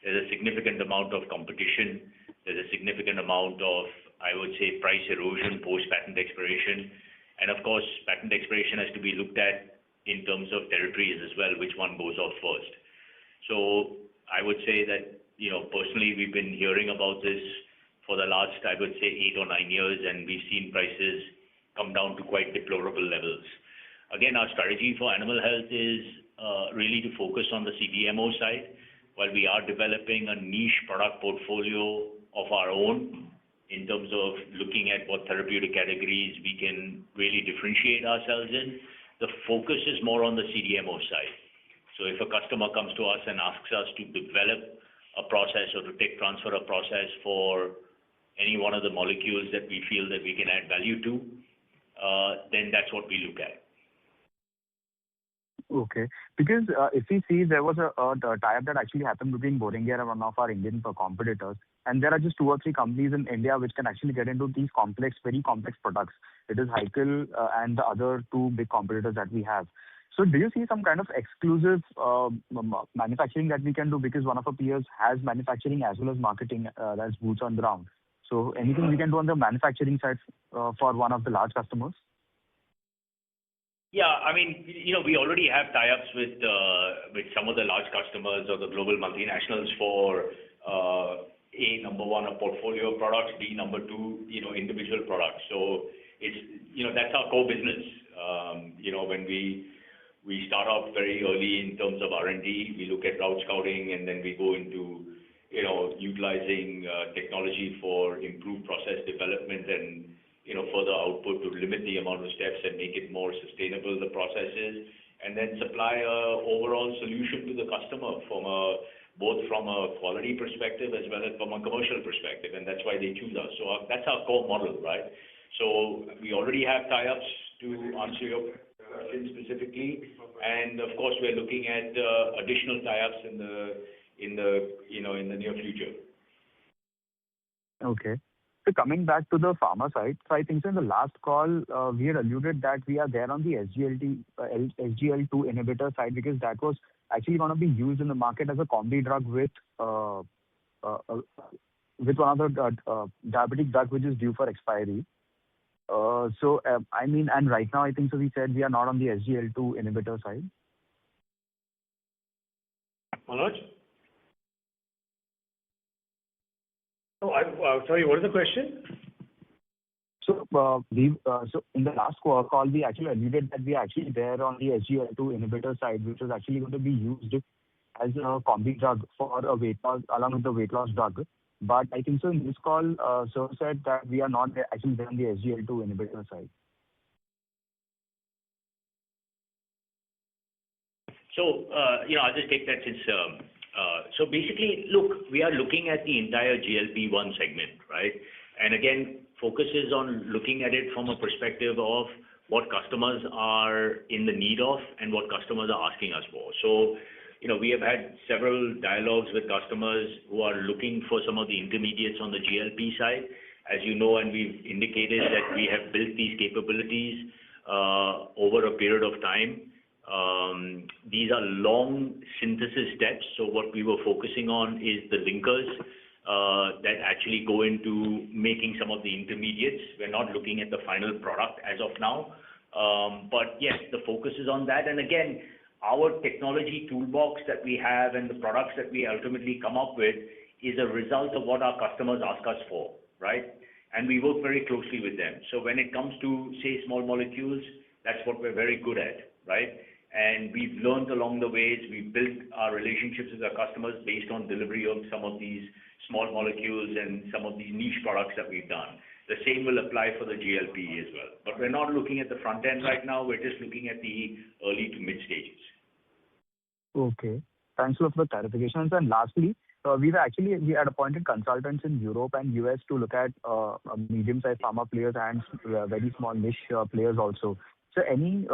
there's a significant amount of competition. There's a significant amount of, I would say, price erosion post-patent expiration. And of course, patent expiration has to be looked at in terms of territories as well, which one goes off first. So I would say that, personally, we've been hearing about this for the last, I would say, 8 or 9 years, and we've seen prices come down to quite deplorable levels. Again, our strategy for animal health is really to focus on the CDMO side, while we are developing a niche product portfolio of our own in terms of looking at what therapeutic categories we can really differentiate ourselves in. The focus is more on the CDMO side. So if a customer comes to us and asks us to develop a process or to tech transfer a process for any one of the molecules that we feel that we can add value to, then that's what we look at. Okay. Because if we see, there was a tie-up that actually happened between Boehringer and one of our Indian competitors, and there are just 2 or 3 companies in India which can actually get into these very complex products. It is Hikal and the other 2 big competitors that we have. So do you see some kind of exclusive manufacturing that we can do? Because one of our peers has manufacturing as well as marketing, that's boots on ground. So anything we can do on the manufacturing side for one of the large customers? Yeah, I mean, we already have tie-ups with some of the large customers or the global multinationals for number one, a portfolio of products, B, number 2, individual products. So it's that's our core business. When we start off very early in terms of R&D, we look at route scouting, and then we go into utilizing technology for improved process development and further output to limit the amount of steps and make it more sustainable, the processes, and then supply a overall solution to the customer both from a quality perspective as well as from a commercial perspective, and that's why they choose us. So that's our core model, right? So we already have tie-ups, to answer your question specifically, and of course we're looking at additional tie-ups in the near future. Okay. So coming back to the pharma side, so I think in the last call, we had alluded that we are there on the SGLT2 inhibitor side, because that was actually going to be used in the market as a combi drug with one of the diabetic drug which is due for expiry. So I mean, and right now I think so we said we are not on the SGLT2 inhibitor side. Manoj? Oh, sorry, what is the question? So so in the last call, we actually alluded that we are actually there on the SGLT2 inhibitor side, which is actually going to be used as a combi drug for a weight loss, along with the weight loss drug. But I think so in this call, sir said that we are not actually there on the SGLT2 inhibitor side. So, I'll just take that since, so basically, look, we are looking at the entire GLP-1 segment, right? And again, focus is on looking at it from a perspective of what customers are in the need of and what customers are asking us for. So, we have had several dialogues with customers who are looking for some of the intermediates on the GLP side. As you know, and we've indicated that we have built these capabilities over a period of time. These are long synthesis steps. So what we were focusing on is the linkers that actually go into making some of the intermediates. We're not looking at the final product as of now. But yes, the focus is on that. And again, our technology toolbox that we have and the products that we ultimately come up with is a result of what our customers ask us for, right? And we work very closely with them. So when it comes to, say, small molecules, that's what we're very good at, right? And we've learned along the ways, we've built our relationships with our customers based on delivery of some of these small molecules and some of these niche products that we've done. The same will apply for the GLP as well. But we're not looking at the front end right now, we're just looking at the early to mid stages. Okay. Thanks a lot for the clarifications. And lastly, we had appointed consultants in Europe and US to look at medium-sized pharma players and very small niche players also. So any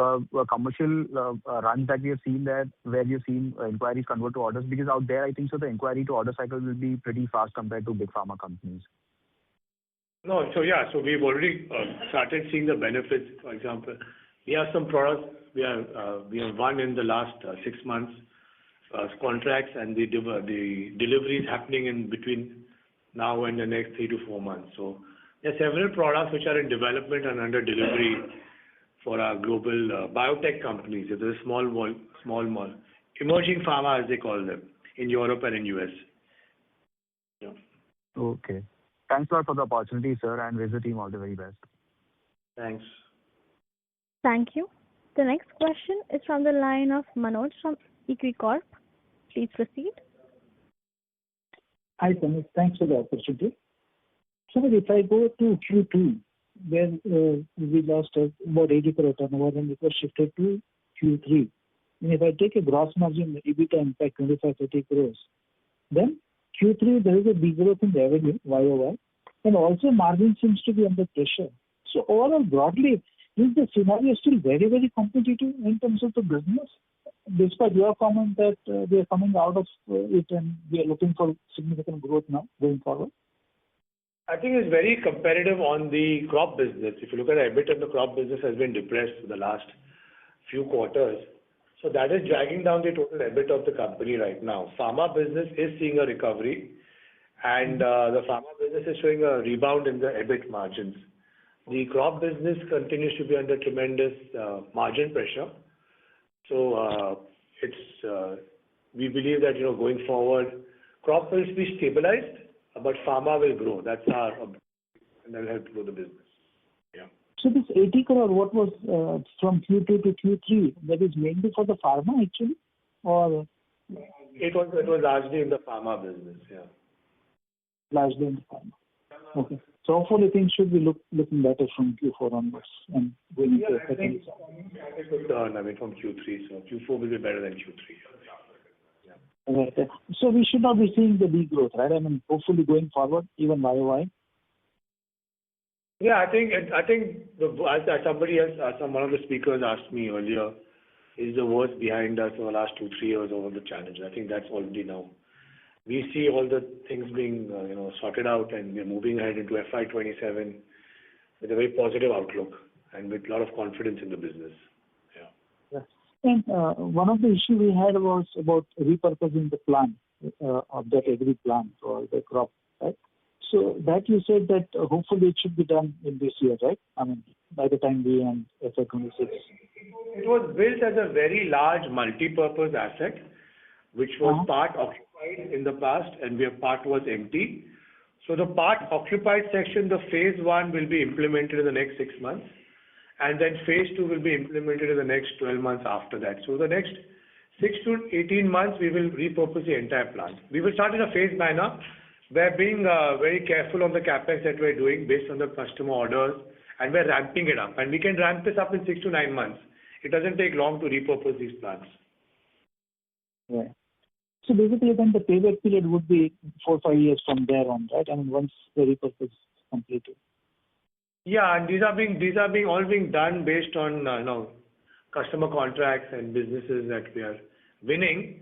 commercial runs that we have seen there where you've seen inquiries convert to orders? Because out there, I think so the inquiry to order cycle will be pretty fast compared to big pharma companies. No, so we've already started seeing the benefits. For example, we have some products we have won in the last 6 months contracts, and the delivery is happening in between now and the next 3 to 4 months. So there are several products which are in development and under delivery for our global biotech companies. There's small emerging pharma, as they call them, in Europe and in US. Yeah. Okay. Thanks a lot for the opportunity, sir, and wish the team all the very best. Thanks. Thank you. The next question is from the line of Manoj from Equicorp. Please proceed. Hi, Tanit. Thanks for the opportunity. So if I go to Q2, where we lost about 80 crore turnover and it was shifted to Q3. And if I take a gross margin, EBITDA impact 25-30 crores, then Q3 there is a degrowth in revenue, YOY, and also margin seems to be under pressure. So overall, broadly, is the scenario still very, very competitive in terms of the business? Despite your comment that we are coming out of it and we are looking for significant growth now going forward? I think it's very competitive on the crop business. If you look at the EBIT of the crop business has been depressed for the last few quarters. So that is dragging down the total EBIT of the company right now. Pharma business is seeing a recovery, and the pharma business is showing a rebound in the EBIT margins. The crop business continues to be under tremendous margin pressure. So we believe that going forward, crop will be stabilized, but pharma will grow. That's our objective, and that will help grow the business. Yeah. So this 80 crore, what was from Q2 to Q3, that is mainly for the pharma actually, or? It was largely in the pharma business, yeah. Largely in the pharma. Okay. So hopefully things should be looking better from Q4 onwards and going into I think it could turn, from Q3. So Q4 will be better than Q3. Yeah. Right. So we should not be seeing the degrowth, right? Hopefully going forward, even YOY. Yeah, I think as somebody else, one of the speakers asked me earlier, is the worst behind us for the last 2-3 years over the challenge. I think that's already now. We see all the things being sorted out, and we're moving ahead into FY27 with a very positive outlook and with a lot of confidence in the business. Yeah. And one of the issues we had was about repurposing the plant of that agri plant for the crop, right? So that you said that hopefully it should be done in this year, right? By the time we end FY26. It was built as a very large multi-purpose asset, which was part occupied in the past, and where part was empty. So the part occupied section, the phase 1 will be implemented in the next 6 months, and then phase 2 will be implemented in the next 12 months after that. So the next 6 to 18 months, we will repurpose the entire plant. We will start in a phase manner. We're being very careful on the capex that we're doing based on the customer orders, and we're ramping it up. And we can ramp this up in 6 to 9 months. It doesn't take long to repurpose these plants. Right. So basically then the payback period would be 4-5 years from there on, right? Once the repurpose is completed. Yeah, and these are all being done based on customer contracts and businesses that we are winning.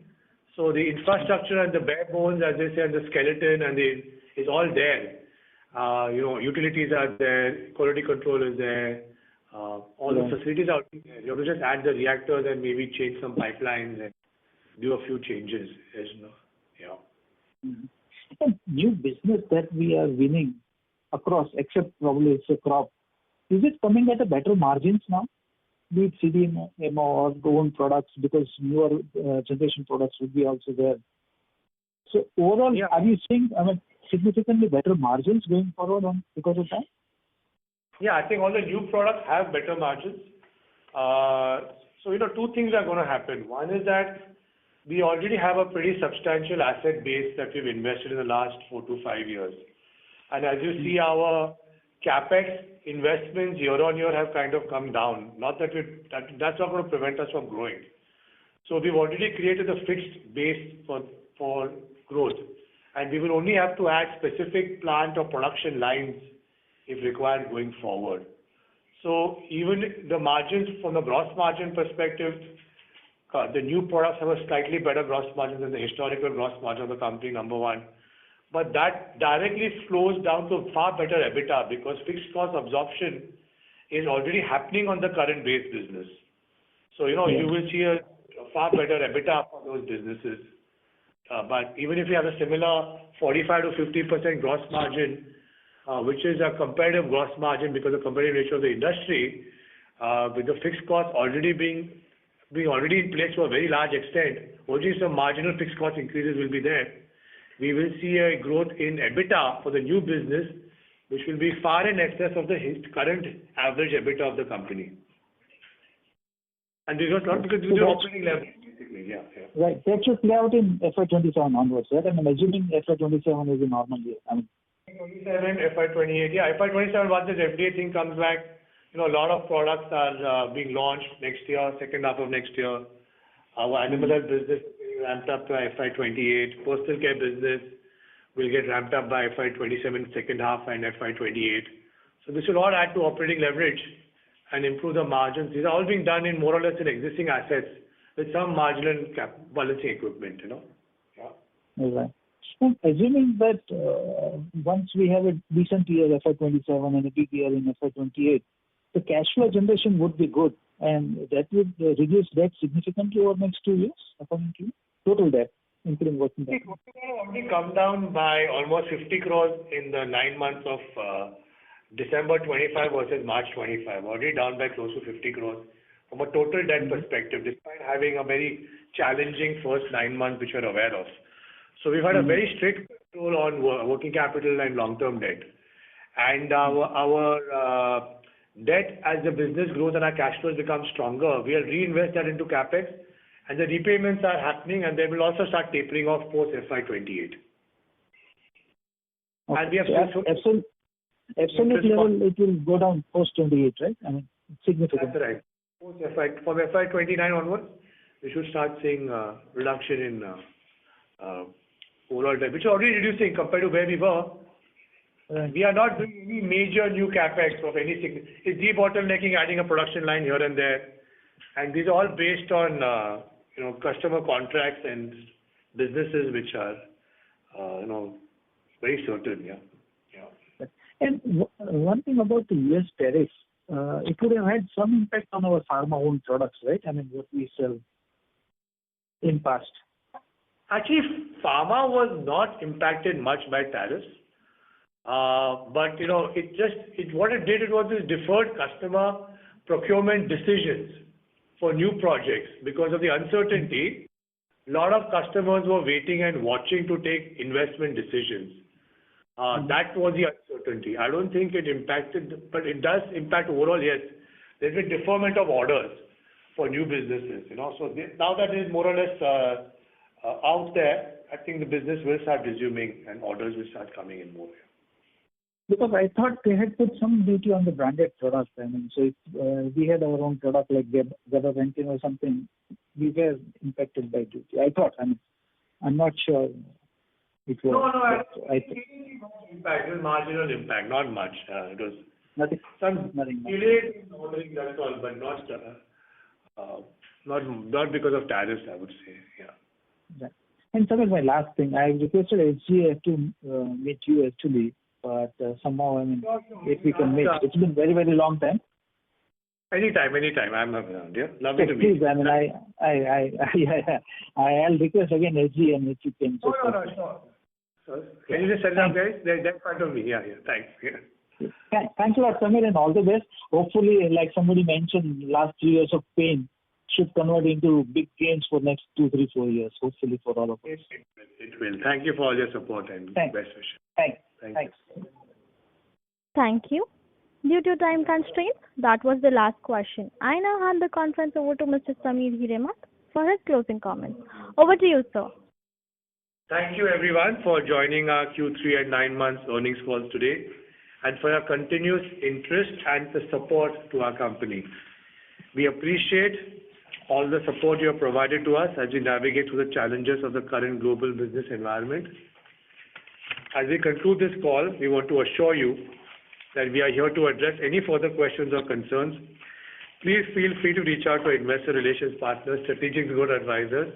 So the infrastructure and the bare bones, as they say, and the skeleton is all there. Utilities are there, quality control is there, all the facilities are there. You have to just add the reactors and maybe change some pipelines and do a few changes. Yeah. Mm-hmm. And new business that we are winning across, except probably it's a crop, is it coming at a better margins now? be it CDMO or own products, because newer generation products would be also there. So overall, are you seeing, significantly better margins going forward because of that? Yeah, I think all the new products have better margins. So, two things are going to happen. One is that we already have a pretty substantial asset base that we've invested in the last 4 to 5 years. And as you see, our CapEx investments year on year have kind of come down. Not that that's not going to prevent us from growing. So we've already created a fixed base for growth. And we will only have to add specific plant or production lines if required going forward. So even the margins from the gross margin perspective, the new products have a slightly better gross margin than the historical gross margin of the company, number one. But that directly flows down to far better EBITDA because fixed cost absorption is already happening on the current base business. So, you will see a far better EBITDA for those businesses. But even if you have a similar 45 to 50% gross margin, which is a comparative gross margin because of the comparative ratio of the industry, with the fixed cost already being already in place to a very large extent, only some marginal fixed cost increases will be there. We will see a growth in EBITDA for the new business, which will be far in excess of the current average EBITDA of the company. And this was not because this is operating level, basically. Yeah. Right. That should play out in FY27 onwards, right? Assuming FY27 is a normal year. FY27, FY28. Yeah, FY27, once this FDA thing comes back, a lot of products are being launched next year, second half of next year. Our animal health business is being ramped up to FY28. Personal care business will get ramped up by FY27 second half and FY28. So this will all add to operating leverage and improve the margins. These are all being done in more or less in existing assets with some marginal balancing equipment, Yeah. All right. So assuming that once we have a decent year, FY27, and a big year in FY28, the cash flow generation would be good, and that would reduce debt significantly over the next 2 years, according to you? Total debt, including working capital. Working capital already come down by almost 50 crores in the 9 months of December 25 versus March 25. Already down by close to 50 crores from a total debt perspective, despite having a very challenging first 9 months, which we're aware of. So we've had a very strict control on working capital and long-term debt. And our debt, as the business grows and our cash flows become stronger, we'll reinvest that into capex, and the repayments are happening, and they will also start tapering off post FY28. Okay. And we have absolute level, it will go down post 28, right? Significant. That's right. From FY29 onwards, we should start seeing reduction in overall debt, which is already reducing compared to where we were. We are not doing any major new capex of any significance. It's debottlenecking, adding a production line here and there, and these are all based on customer contracts and businesses which are very certain. Yeah. And one thing about the US tariffs, it would have had some impact on our pharma-owned products, right? What we sell in past. Actually, pharma was not impacted much by tariffs. But what it did, it was this deferred customer procurement decisions for new projects because of the uncertainty. A lot of customers were waiting and watching to take investment decisions. That was the uncertainty. I don't think it impacted, but it does impact overall. Yes, there's a deferment of orders for new businesses. So now that is more or less out there, I think the business will start resuming and orders will start coming in more. Because I thought they had put some duty on the branded products. So if we had our own product like Gabapentin or something, we were impacted by duty. I thought. I'm not sure it was. No, I think it was impact. It was marginal impact, not much. It was nothing. Some delayed in ordering, that's all, but not because of tariffs, I would say. Yeah. Right. And Samir, my last thing, I requested HGA to meet you actually. But somehow, if we can meet, it's been very, very long time. Anytime, I'm around. Yeah, lovely to meet you. I'll request again HG and if you can. No. Can you just set it up, guys? They're in front of me. Yeah, thanks. Yeah. Thanks a lot, Samir, and all the best. Hopefully, like somebody mentioned, last 3 years of pain should convert into big gains for next 2, 3, 4 years, hopefully for all of us. It will. Thank you for all your support and Thanks. best wishes. Thanks. Thank you. Due to time constraints, that was the last question. I now hand the conference over to Mr. Samir Hiremat for his closing comments. Over to you, sir. Thank you, everyone, for joining our Q3 and 9 months earnings call today, and for your continuous interest and the support to our company. We appreciate all the support you have provided to us as we navigate through the challenges of the current global business environment. As we conclude this call, we want to assure you that we are here to address any further questions or concerns. Please feel free to reach out to Investor Relations Partners, Strategic Growth Advisors.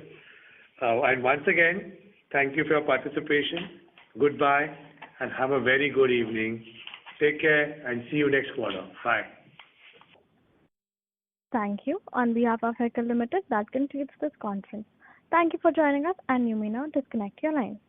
And once again, thank you for your participation. Goodbye, and have a very good evening. Take care, and see you next quarter. Bye. Thank you. On behalf of Hikal Ltd, that concludes this conference. Thank you for joining us, and you may now disconnect your line.